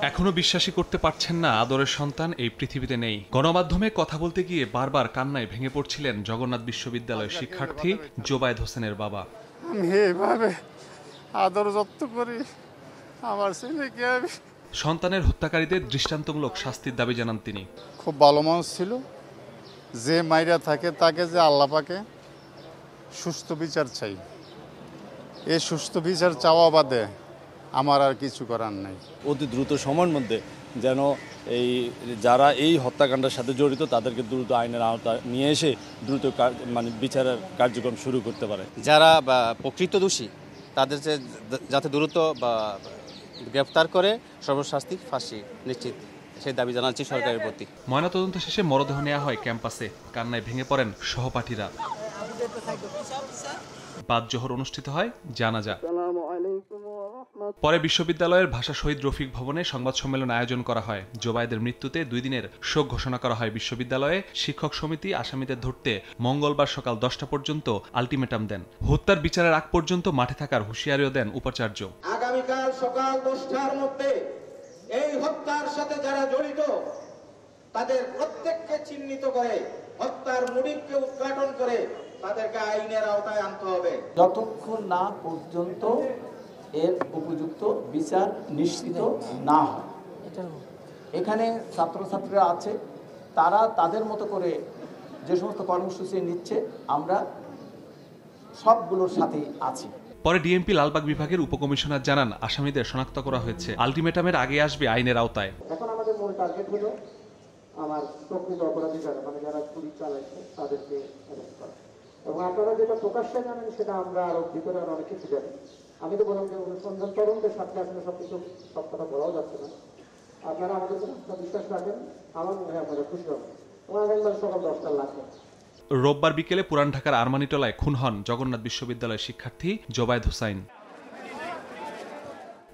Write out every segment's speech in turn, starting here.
এখনো বিশ্বাসই করতে পারছেন না আদরের সন্তান এই পৃথিবীতে নেই। গণমাধ্যমে কথা বলতে গিয়ে বারবার কান্নায় ভেঙে পড়ছিলেন জগন্নাথ বিশ্ববিদ্যালয়ের শিক্ষার্থী জোবায়েদ হোসেনের বাবা। আমি এভাবে আদর যত্ন করি আমার ছেলেকে। সন্তানের হত্যাকারীদের দৃষ্টান্তমূলক শাস্তির দাবি জানান তিনি। খুব ভালো মানুষ ছিল, যে মাইরা থাকে তাকে যে আল্লাহ পাকে সুস্থ বিচার চাই। এই সুস্থ বিচার চাওয়া বাদে আমার আর কিছু করার নাই। অতি দ্রুত সময়ের মধ্যে যেন যারা এই হত্যাকাণ্ডের সাথে জড়িত তাদেরকে দ্রুত আইনের আওতায় নিয়ে এসে দ্রুত বিচারের কার্যক্রম শুরু করতে পারে। যারা প্রকৃত দোষী তাদের যাতে দ্রুত গ্রেফতার করে সর্বশাস্তি ফাঁসি নিশ্চিত সেই দাবি জানাচ্ছি সরকারের প্রতি। ময়নাতদন্ত শেষে মরদেহ নেওয়া হয় ক্যাম্পাসে। কান্নায় ভেঙে পড়েন সহপাঠীরা। বাদ জোহর অনুষ্ঠিত হয় জানাজা। পরে বিশ্ববিদ্যালয়ের ভাষা শহীদ রফিক ভবনে সংবাদ সম্মেলন আয়োজন করা হয়। জোবায়েদের মৃত্যুতে 2 দিনের শোক ঘোষণা করা হয় বিশ্ববিদ্যালয়ে। শিক্ষক সমিতি আসামিদের ধরতে মঙ্গলবার সকাল 10টা পর্যন্ত আলটিমেটাম দেন। হত্যার বিচারের আগ পর্যন্ত মাঠে থাকার হুঁশিয়ারিও দেন উপাচার্য। আগামীকাল সকাল 10টার মধ্যে এই হত্যার সাথে যারা জড়িত তাদের প্রত্যেককে চিহ্নিত করে হত্যার মোটিভকে উদ্ঘাটন করে তাদেরকে আইনের আওতায় আনতে হবে। যতক্ষণ না পর্যন্ত এর উপযুক্ত বিচার নিশ্চিত না হয়। এখানে ছাত্রছাত্রীরা আছে, তারা তাদের মতো করে যে সমস্ত কর্মসূচি নিচ্ছে আমরা সবগুলোর সাথেই আছি। পরে ডিএমপি লালবাগ বিভাগের উপকমিশনার জানান, আসামিদের শনাক্ত করা হয়েছে। আলটিমেটামের আগে আসবে আইনের আওতায়। এখন আমাদের মূল টার্গেট হলো আমার প্রকৃত অপরাধী যারা যারা চুরি চালাইছে তাদেরকে অ্যারেস্ট করা। এবং আপনারা যেটা প্রকাশ্যে জানেন সেটা আমরা আরো ভিতরে আরো অনেক কিছু জানি। আমি তো বললাম যে অনুসন্ধান তদন্তের সাথে আসলে সব কথা বলাও যাচ্ছে না। আপনারা আমাদের উপর বিশ্বাস রাখেন, আমার মনে হয় আপনারা খুশি হবেন। আগামীকাল সকাল 10টার লাগবে। রোববার বিকেলে পুরান ঢাকার আরমানিটোলায় খুন হন জগন্নাথ বিশ্ববিদ্যালয়ের শিক্ষার্থী জোবায়েদ হোসাইন।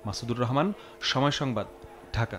মাসুদুর রহমান, সময় সংবাদ, ঢাকা।